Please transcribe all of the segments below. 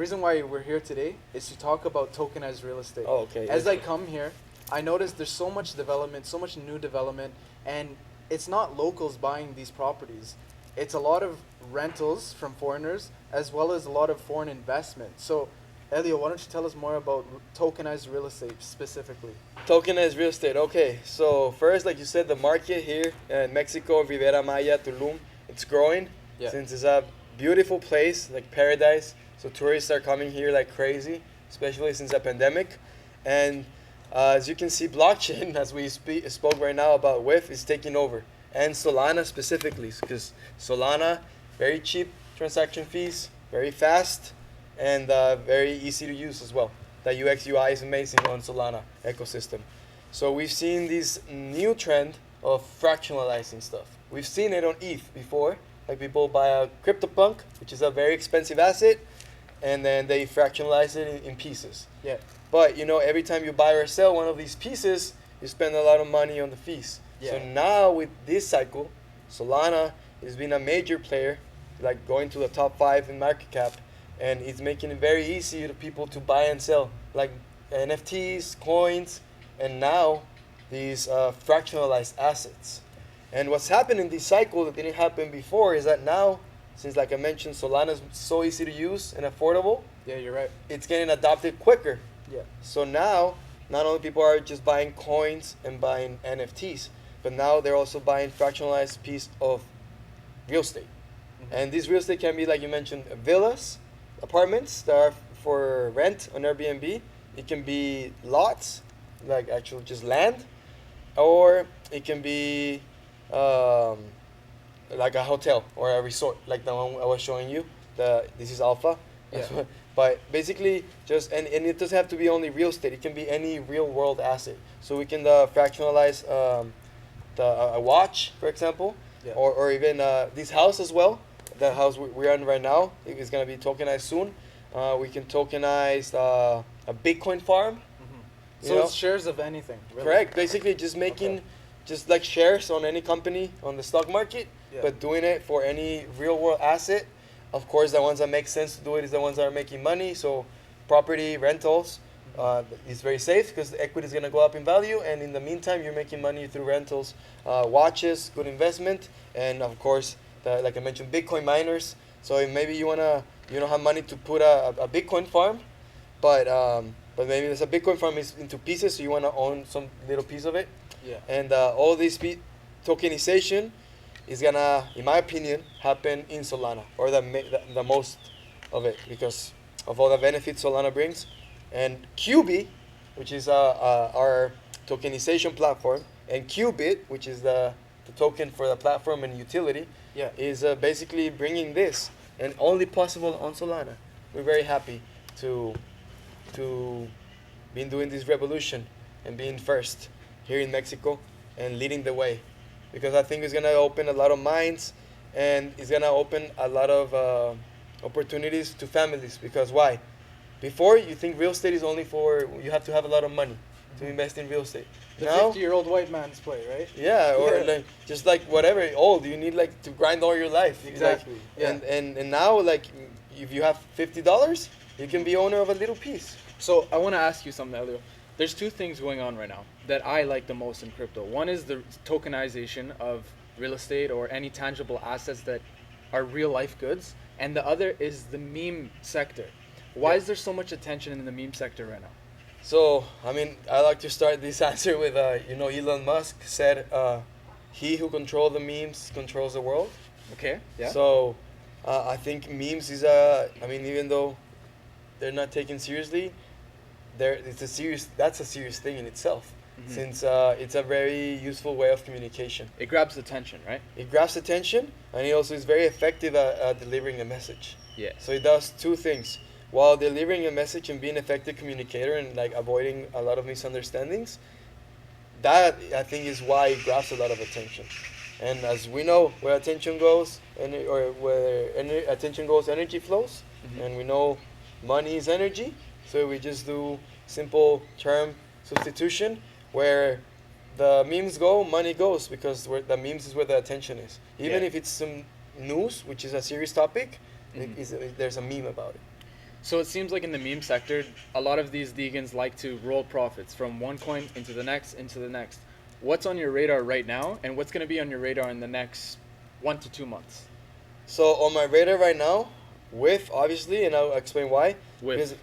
reason why we're here today is to talk about tokenized real estate. Oh, okay. As I come here, I noticed there's so much development, so much new development, and it's not locals buying these properties. It's a lot of rentals from foreigners as well as a lot of foreign investment. So, Elio, why don't you tell us more about tokenized real estate specifically? Tokenized real estate. Okay, so first, like you said, the market here in Mexico, Rivera Maya, Tulum, it's growing. Yeah. Since it's a beautiful place, like paradise. So tourists are coming here like crazy, especially since the pandemic. And as you can see, blockchain, as we spoke right now about WIF, is taking over. And Solana specifically, because Solana, very cheap transaction fees, very fast, and very easy to use as well. The UX UI is amazing on Solana ecosystem. So we've seen this new trend of fractionalizing stuff. We've seen it on ETH before. Like people buy a CryptoPunk, which is a very expensive asset, and then they fractionalize it in pieces. Yeah. But every time you buy or sell one of these pieces, you spend a lot of money on the fees. Yeah. So now with this cycle, Solana has been a major player, like going to the top 5 in market cap, and it's making it very easy to people to buy and sell, like NFTs, coins, and now these fractionalized assets. And what's happened in this cycle that didn't happen before is that now, since like I mentioned, Solana is so easy to use and affordable, Yeah, you're right. it's getting adopted quicker. Yeah. So now, not only people are just buying coins and buying NFTs, but now they're also buying fractionalized piece of real estate. Mm-hmm. And this real estate can be, like you mentioned, villas, apartments that are for rent on Airbnb. It can be lots, like actual just land, or it can be like a hotel or a resort, like the one I was showing you. This is Alpha. Yeah. But basically, just and it doesn't have to be only real estate. It can be any real world asset. So we can fractionalize a watch, for example, Yeah. or even this house as well. The house we're on right now is gonna be tokenized soon. We can tokenize a Bitcoin farm. Mm-hmm. You So know? it's shares of anything, really. Correct. Basically, just making Okay. just like shares on any company on the stock market, Yeah. but doing it for any real world asset. Of course, the ones that make sense to do it is the ones that are making money. So, property rentals is very safe because the equity is going to go up in value, and in the meantime, you're making money through rentals. Watches, good investment, and of course, like I mentioned, Bitcoin miners. So if maybe you don't have money to put a Bitcoin farm, but maybe there's a Bitcoin farm is into pieces, so you want to own some little piece of it. Yeah. And all this tokenization is gonna, in my opinion, happen in Solana, or the most of it, because of all the benefits Solana brings. And QB, which is our tokenization platform, and Qubit, which is the token for the platform and utility, Yeah. is basically bringing this, and only possible on Solana. We're very happy to be doing this revolution and being first here in Mexico and leading the way, because I think it's gonna open a lot of minds, and it's gonna open a lot of opportunities to families. Because why? Before, you think real estate is only for, you have to have a lot of money to invest in real estate. The Now, 50-year-old white man's play, right? yeah, or Yeah. like just like whatever old you need, like to grind all your life. Exactly. Like, Yeah. and now, like, if you have $50, you can be owner of a little piece. So I want to ask you something, Elio. There's two things going on right now that I like the most in crypto. One is the tokenization of real estate or any tangible assets that are real life goods, and the other is the meme sector. Why Yeah. is there so much attention in the meme sector right now? So, I mean, I like to start this answer with, Elon Musk said, he who controls the memes controls the world. Okay. Yeah. So, I think memes is even though they're not taken seriously, that's a serious thing in itself, Mhm. since it's a very useful way of communication. It grabs attention, right? It grabs attention, and it also is very effective at delivering a message. Yeah. So it does two things. While delivering a message and being an effective communicator and like avoiding a lot of misunderstandings, that I think is why it grabs a lot of attention. And as we know, where attention goes, attention goes, energy flows. Mhm. And we know money is energy. So we just do simple term substitution, where the memes go, money goes, because where the memes is where the attention is. Even Yeah. if it's some news, which is a serious topic, Mhm. there's a meme about it. So it seems like in the meme sector, a lot of these deegans like to roll profits from one coin into the next, into the next. What's on your radar right now, and what's going to be on your radar in the next 1 to 2 months? So on my radar right now, with obviously, and I'll explain why. With. Because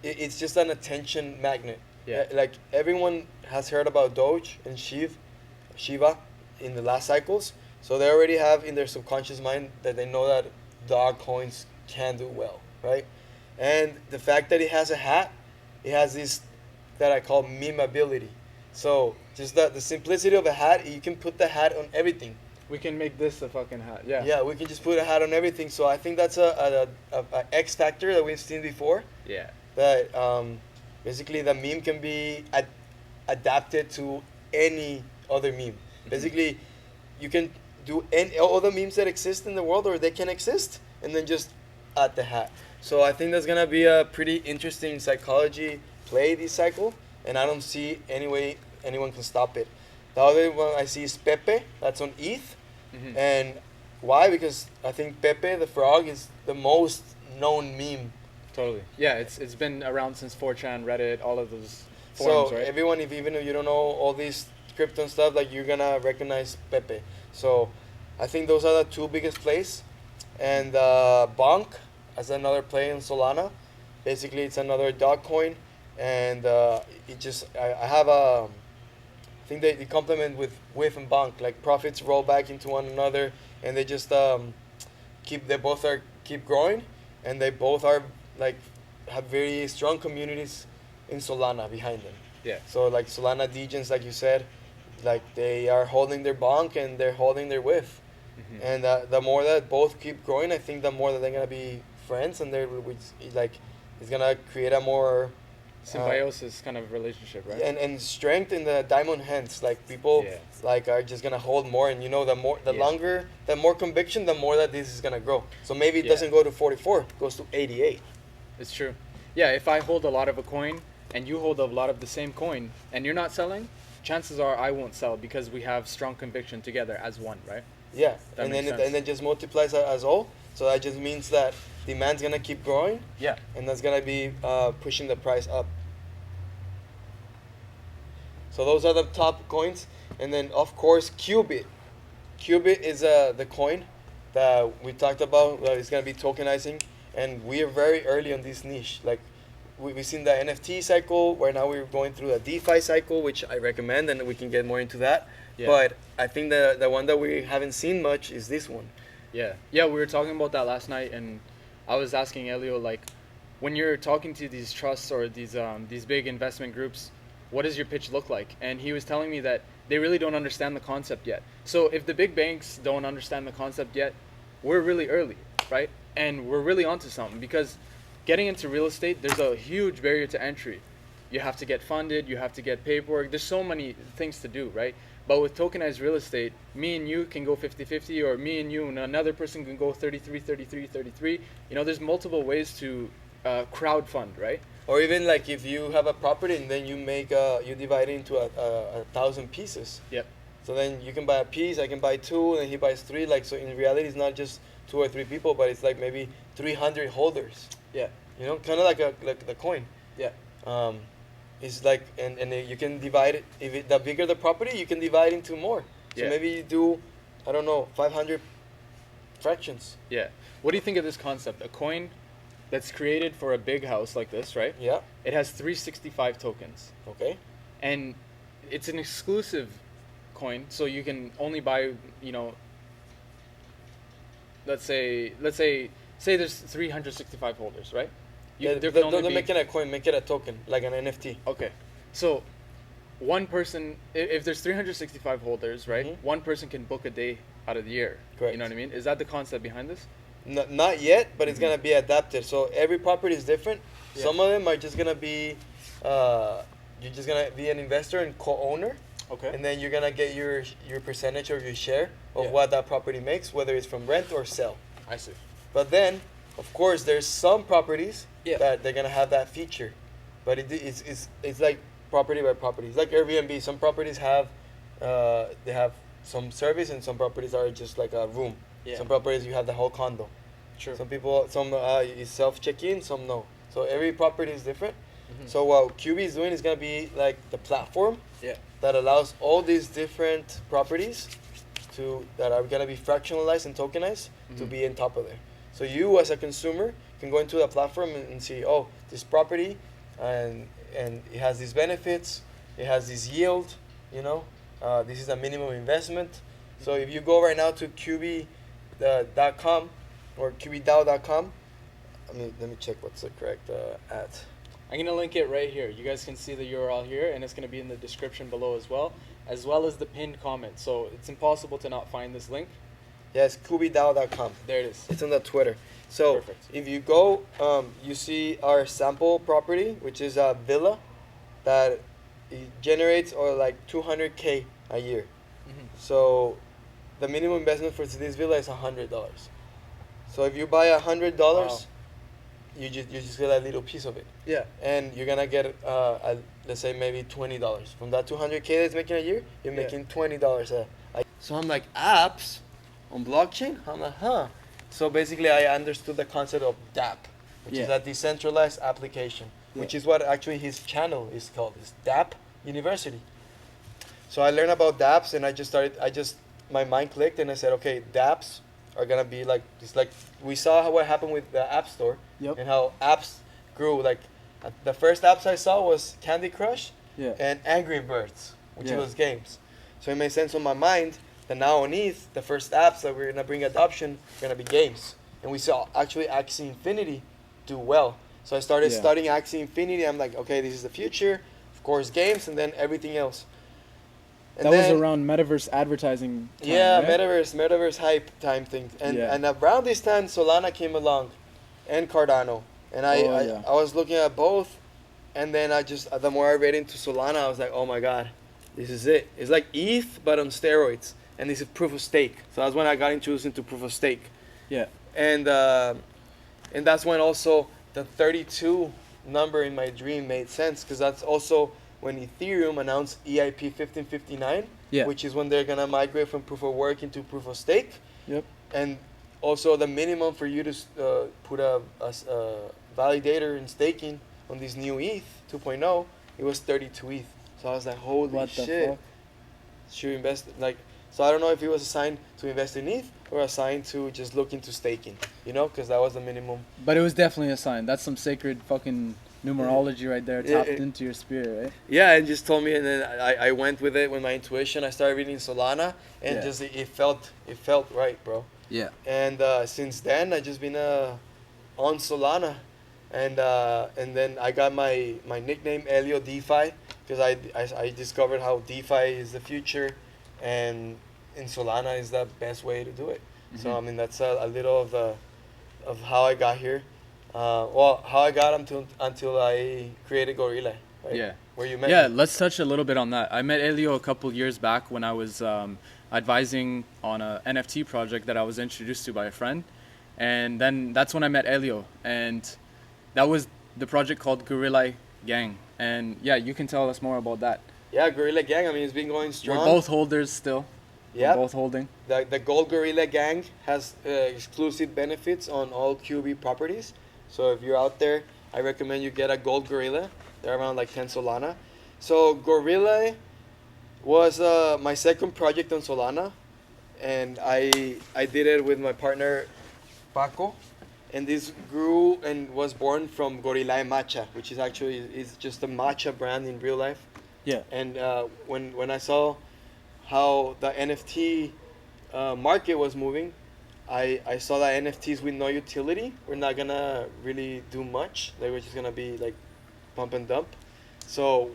it's just an attention magnet. Yeah. Like everyone has heard about Doge and Shiva in the last cycles, so they already have in their subconscious mind that they know that dog coins can do well, right? And the fact that it has a hat, it has this that I call memeability. So just the simplicity of a hat, you can put the hat on everything. We can make this a fucking hat. Yeah. Yeah, we can just put a hat on everything. So I think that's a X factor that we've seen before. Yeah. That basically the meme can be adapted to any other meme. Basically, you can do any all the memes that exist in the world, or they can exist, and then just add the hat. So I think that's gonna be a pretty interesting psychology play this cycle, and I don't see any way anyone can stop it. The other one I see is Pepe. That's on ETH. Mhm. And why? Because I think Pepe the Frog is the most known meme. Totally. Yeah, it's been around since 4chan, Reddit, all of those forums, So right? everyone, if even if you don't know all these crypto and stuff, like you're gonna recognize Pepe. So I think those are the two biggest plays. And Bonk as another play in Solana. Basically, it's another dog coin, and it just I have a. I think they complement with Whiff and Bonk. Like profits roll back into one another, and they just keep growing, and they both are like have very strong communities in Solana behind them. Yeah. So like Solana Degens, like you said, like they are holding their Bonk and they're holding their Whiff, Mhm. and the more that both keep growing, I think the more that they're gonna be friends, and they're which like it's gonna create a more Symbiosis kind of relationship, right? and strength in the diamond hands. Like people Yeah. like are just gonna hold more, and the Yeah. longer, the more conviction, the more that this is gonna grow. So maybe it Yeah. doesn't go to 44, it goes to 88. It's true. Yeah, if I hold a lot of a coin and you hold a lot of the same coin and you're not selling, chances are I won't sell because we have strong conviction together as one, right? Yeah, That and then makes it, sense. and then just multiplies as all. So that just means that demand's gonna keep growing, Yeah. and that's gonna be pushing the price up. So those are the top coins, and then of course Qubit. Qubit is the coin that we talked about. It's gonna be tokenizing, and we are very early on this niche. Like we've seen the NFT cycle, where now we're going through a DeFi cycle, which I recommend, and we can get more into that. Yeah. But I think the one that we haven't seen much is this one. Yeah. Yeah, we were talking about that last night and I was asking Elio, like, when you're talking to these trusts or these big investment groups, what does your pitch look like? And he was telling me that they really don't understand the concept yet. So if the big banks don't understand the concept yet, we're really early, right? And we're really onto something because getting into real estate, there's a huge barrier to entry. You have to get funded, you have to get paperwork. There's so many things to do, right? But with tokenized real estate, me and you can go 50-50, or me and you and another person can go 33-33-33. You know, there's multiple ways to crowd fund, right? Or even like if you have a property and then you divide it into a thousand pieces. Yep. So then you can buy a piece, I can buy two, and he buys three. Like so, in reality, it's not just two or three people, but it's like maybe 300 holders. Yeah. You know, kind of like the coin. Yeah. It's like and you can divide it. The bigger the property, you can divide into more. So Yeah. maybe you do, I don't know, 500 fractions. Yeah. What do you think of this concept? A coin that's created for a big house like this, right? Yeah. It has 365 tokens. Okay. And it's an exclusive coin, so you can only buy, you know, let's say there's 365 holders, right? Yeah, there can only don't be- make it a coin, make it a token, like an NFT. Okay. So one person, if there's 365 holders, right? Mhm. One person can book a day out of the year. Correct. You know what I mean? Is that the concept behind this? Not yet, but it's Mhm. gonna be adapted. So every property is different. Yeah. Some of them are just gonna be, you're just gonna be an investor and co-owner, Okay. and then you're gonna get your percentage or your share of Yeah. what that property makes, whether it's from rent or sell. I see. But then, of course, there's some properties Yeah. that they're gonna have that feature, but it's like property by property. It's like Airbnb. Some properties have, they have some service, and some properties are just like a room. Yeah. Some properties you have the whole condo. Sure. Some people, some is self check-in, some no. So every property is different. Mhm. So what QB is doing is gonna be like the platform Yeah. that allows all these different properties that are gonna be fractionalized and tokenized to Mhm. be in top of there. So you as a consumer can go into the platform and see, oh, this property, and it has these benefits, it has this yield, you know, this is a minimum investment. So if you go right now to QB.com or QBDAO.com, let me check what's the correct at. I'm gonna link it right here. You guys can see the URL here, and it's gonna be in the description below as well as the pinned comment. So it's impossible to not find this link. Yes, QBDAO.com. There it is. It's on the Twitter. So Perfect. if you go, you see our sample property, which is a villa that it generates or like 200K a year. Mhm. So the minimum investment for this villa is $100. So if you buy $100, Wow. you just get a little piece of it, Yeah. and you're gonna get let's say maybe $20 from that 200K that's making a year. You're Yeah. making $20 a. So I'm like, apps on blockchain. I'm like, huh. So basically, I understood the concept of DApp, which is Yeah. a decentralized application, which Yeah. is what actually his channel is called. Is DApp University. So I learned about dApps, and my mind clicked, and I said, okay, dApps are gonna be like it's like we saw what happened with the App Store, Yep. and how apps grew. Like the first apps I saw was Candy Crush Yeah. and Angry Birds, which Yeah. was games. So it made sense on my mind that now on ETH, the first apps that we're gonna bring adoption are gonna be games, and we saw actually Axie Infinity do well. So I started Yeah. studying Axie Infinity. I'm like, okay, this is the future. Of course, games, and then everything else. And That was then- around metaverse advertising. Time, yeah, right? metaverse hype time thing, and Yeah. and around this time Solana came along, and Cardano, and Oh, yeah. I was looking at both, and then the more I read into Solana, I was like, oh my god, this is it. It's like ETH but on steroids, and this is proof of stake. So that's when I got introduced into proof of stake, Yeah. and that's when also the 32 number in my dream made sense, because that's also when Ethereum announced EIP 1559, Yeah. which is when they're gonna migrate from proof of work into proof of stake, Yep. and also the minimum for you to put a validator in staking on this new ETH 2.0, it was 32 ETH. So I was like, holy What the shit! fuck? Should we invest like? So I don't know if it was assigned to invest in ETH or assigned to just look into staking, because that was the minimum. But it was definitely a sign. That's some sacred fucking numerology right there, Yeah, tapped into your spirit, right? Yeah, and just told me, and then I went with it with my intuition. I started reading Solana, and Yeah. just it felt right, bro. Yeah. And since then, I just been on Solana, and then I got my nickname Elio DeFi, because I discovered how DeFi is the future, and in Solana is the best way to do it. So Mhm. I mean that's a little of how I got here. How I got until I created Gorilla, right? Yeah. Where you met Yeah, me. let's touch a little bit on that. I met Elio a couple years back when I was advising on a NFT project that I was introduced to by a friend. And then that's when I met Elio. And that was the project called Gorilla Gang. And yeah, you can tell us more about that. Yeah, Gorilla Gang. I mean, it's been going strong. We're both holders still. Yeah. We're both holding. The Gold Gorilla Gang has exclusive benefits on all QB properties. So if you're out there, I recommend you get a Gold Gorilla. They're around like 10 Solana. So Gorilla was my second project on Solana, and I did it with my partner Paco, and this grew and was born from Gorilla Matcha, which is actually is just a matcha brand in real life. Yeah. And when I saw how the NFT market was moving, I saw that NFTs with no utility were not gonna really do much. They were just gonna be like pump and dump. So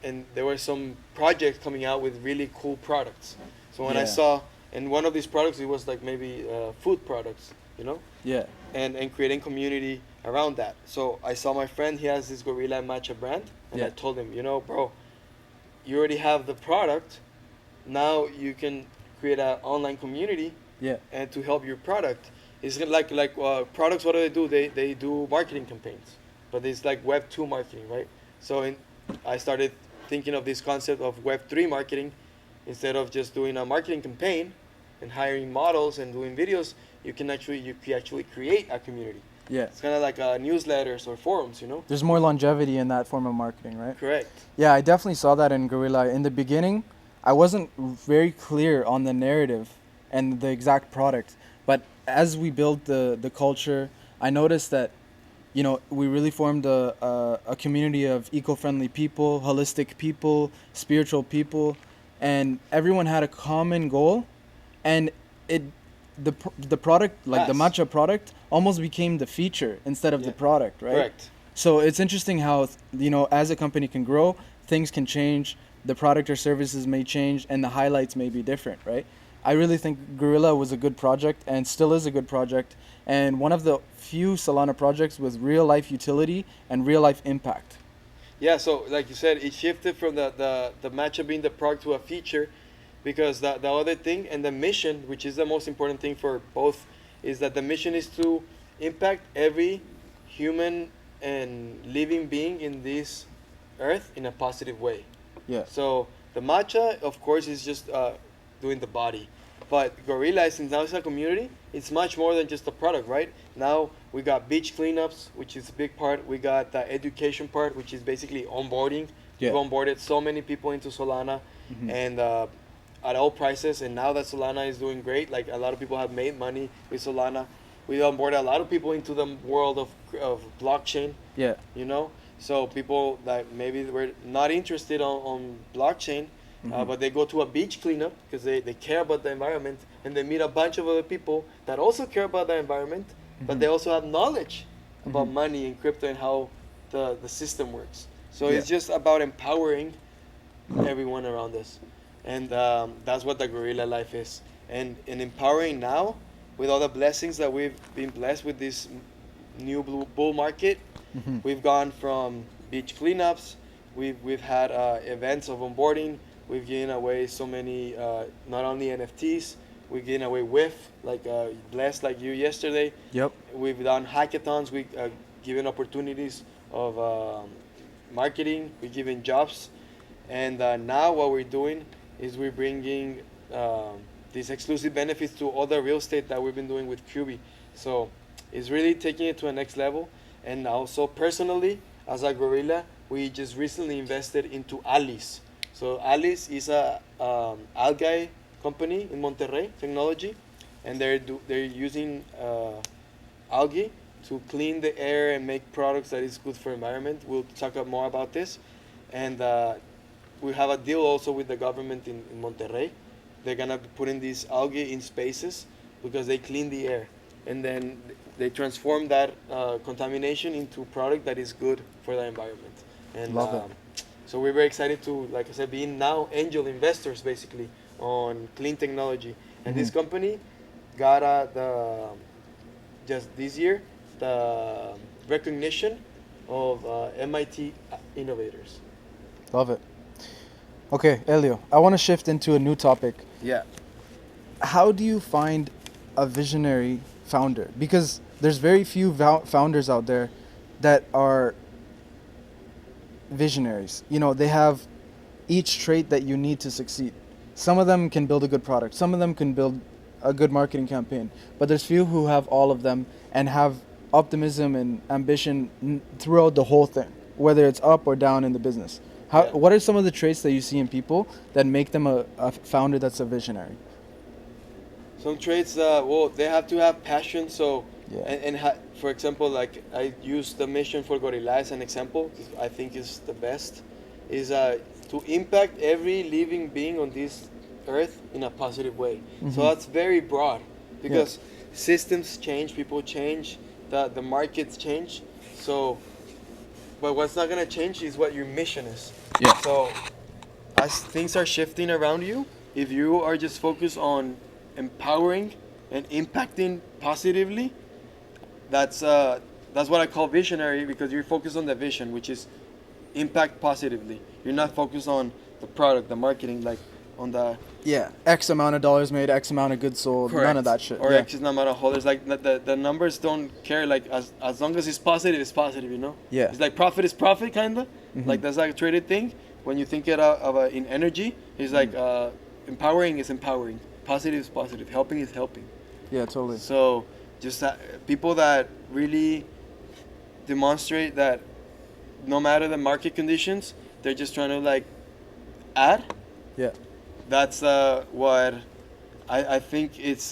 and there were some projects coming out with really cool products. So when I Yeah. saw, and one of these products, it was like maybe food products, Yeah. and creating community around that. So I saw my friend, he has this Gorilla Matcha brand, and I Yeah. told him, bro, you already have the product. Now you can create an online community Yeah. and to help your product. It's like products. What do? They do marketing campaigns, but it's like Web 2 marketing, right? So I started thinking of this concept of Web 3 marketing. Instead of just doing a marketing campaign and hiring models and doing videos, you can actually create a community. Yeah. It's kind of like newsletters or forums, you know. There's more longevity in that form of marketing, right? Correct. Yeah, I definitely saw that in Gorilla. In the beginning, I wasn't very clear on the narrative and the exact product. But as we built the culture, I noticed that, you know, we really formed a community of eco-friendly people, holistic people, spiritual people, and everyone had a common goal, and it the product, like the Yes. matcha product, almost became the feature instead of the Yeah. product, right? Correct. So it's interesting how, you know, as a company can grow, things can change, the product or services may change, and the highlights may be different, right? I really think Gorilla was a good project and still is a good project, and one of the few Solana projects with real life utility and real life impact. Yeah, so like you said, it shifted from the matchup being the product to a feature, because the other thing and the mission, which is the most important thing for both, is that the mission is to impact every human and living being in this earth in a positive way. Yeah. So the matcha, of course, is just doing the body, but Gorilla, since now it's a community, it's much more than just a product, right? Now we got beach cleanups, which is a big part. We got the education part, which is basically onboarding. Yeah. We've onboarded so many people into Solana, Mhm. and at all prices. And now that Solana is doing great, like a lot of people have made money with Solana. We onboarded a lot of people into the world of blockchain. Yeah. You know, so people that maybe were not interested on blockchain, Mhm. but they go to a beach cleanup because they care about the environment, and they meet a bunch of other people that also care about the environment, but they Mhm. also have knowledge about Mhm. money and crypto and how the system works. So Yeah. it's just about empowering everyone around us, and that's what the Gorilla life is. And empowering now, with all the blessings that we've been blessed with this new bull market. Mhm. We've gone from beach cleanups, we've had events of onboarding, we've given away so many, not only NFTs, we've given away like blessed like you yesterday. Yep. We've done hackathons, we've given opportunities of marketing, we've given jobs, and now what we're doing is we're bringing these exclusive benefits to other real estate that we've been doing with QB. So it's really taking it to a next level. And also personally, as a Gorilla, we just recently invested into Alice. So Alice is a algae company in Monterrey, technology, and they're using algae to clean the air and make products that is good for environment. We'll talk more about this, and we have a deal also with the government in Monterrey. They're gonna be putting these algae in spaces because they clean the air, and then they transform that contamination into product that is good for the environment. And Love it. so we're very excited to, like I said, being now angel investors basically on clean technology. And this Mhm. company got just this year the recognition of MIT innovators. Love it. Okay, Elio, I want to shift into a new topic. Yeah. How do you find a visionary founder? Because there's very few founders out there that are visionaries. You know, they have each trait that you need to succeed. Some of them can build a good product. Some of them can build a good marketing campaign. But there's few who have all of them and have optimism and ambition throughout the whole thing, whether it's up or down in the business. Yeah. What are some of the traits that you see in people that make them a founder that's a visionary? Some traits, well, they have to have passion. So, Yeah. for example, like I use the mission for Gorilla as an example, 'cause I think is the best, is to impact every living being on this earth in a positive way. Mhm. So that's very broad, because systems change, people change, the markets change. So, but what's not gonna change is what your mission is. Yeah. So, as things are shifting around you, if you are just focused on empowering and impacting positively, that's what I call visionary, because you're focused on the vision, which is impact positively. You're not focused on the product, the marketing, like on the Yeah. X amount of dollars made, X amount of goods sold, none of that shit. or Yeah. X amount of holders. Like the numbers don't care. Like as long as it's positive, you know. Yeah. It's like profit is profit, kinda. Mhm. Like that's like a traded thing. When you think it in energy, it's like empowering is empowering. Positive is positive. Helping is helping. Yeah, totally. So just people that really demonstrate that no matter the market conditions, they're just trying to like add. Yeah. That's what I think it's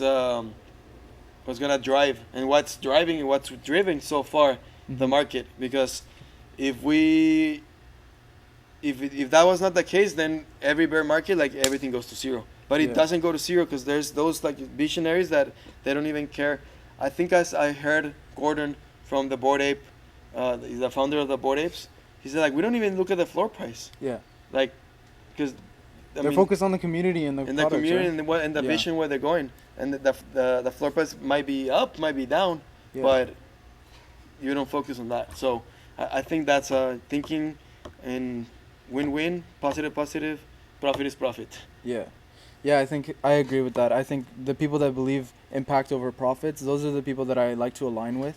what's gonna drive, and what's driving and what's driven so far the Mhm. market. Because if we if that was not the case, then every bear market, like, everything goes to zero. But it Yeah. doesn't go to zero because there's those like visionaries that they don't even care. I think as I heard Gordon from the Bored Ape, he's the founder of the Bored Apes. He said like we don't even look at the floor price, Yeah. like, because They're focused on the community and the in the products, community right? and the Yeah. vision where they're going, and the floor price might be up, might be down, Yeah. but you don't focus on that. So I think that's thinking and win-win, positive, profit is profit. Yeah. Yeah, I think I agree with that. I think the people that believe impact over profits, those are the people that I like to align with.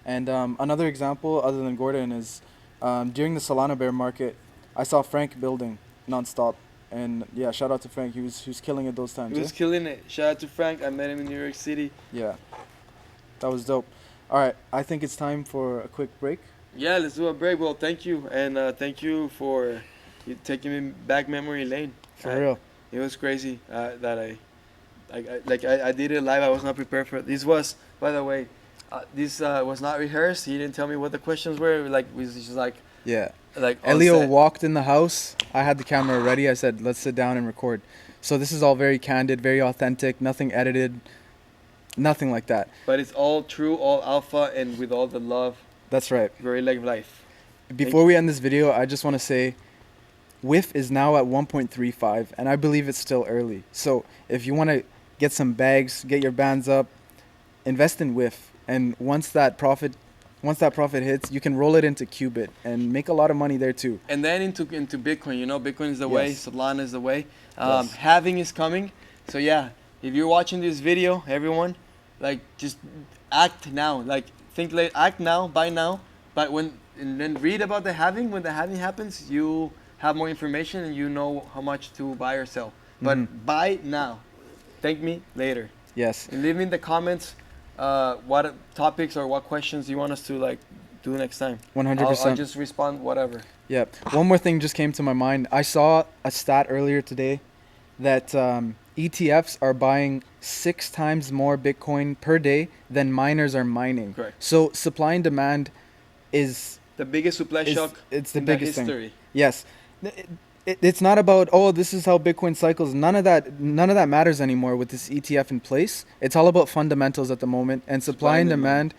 And another example, other than Gordon, is during the Solana bear market, I saw Frank building nonstop. And yeah, shout out to Frank. He was killing it those times. He was eh? killing it. Shout out to Frank. I met him in New York City. Yeah, that was dope. All right, I think it's time for a quick break. Yeah, let's do a break. Well, thank you, and thank you for you taking me back memory lane. For real. It was crazy that I did it live. I was not prepared for it. This was, by the way, this was not rehearsed. He didn't tell me what the questions were. Like, we was just like Yeah. on Elio set. walked in the house. I had the camera ready. I said, let's sit down and record. So this is all very candid, very authentic, nothing edited, nothing like that. But it's all true, all alpha, and with all the love. That's right. Very like life. Before we end this video, I just want to say WIF is now at 1.35, and I believe it's still early. So if you want to get some bags, get your bands up, invest in WIF. And once that profit hits, you can roll it into Qubit and make a lot of money there too. And then into Bitcoin. You know, Bitcoin is the way. Yes. Solana is the way. Yes. Halving is coming. So yeah, if you're watching this video, everyone, like, just act now. Like, think late, act now, buy now. But and then read about the halving. When the halving happens, you have more information and you know how much to buy or sell. But Mhm. buy now. Thank me later. Yes. And leave me in the comments what topics or what questions you want us to like do next time. 100%. I'll just respond whatever. Yeah. One more thing just came to my mind. I saw a stat earlier today that ETFs are buying 6 times more Bitcoin per day than miners are mining. Correct. So supply and demand is The biggest supply shock it's the in biggest the thing. history. Yes. It's not about, oh, this is how Bitcoin cycles. None of that matters anymore with this ETF in place. It's all about fundamentals at the moment, and supply and demand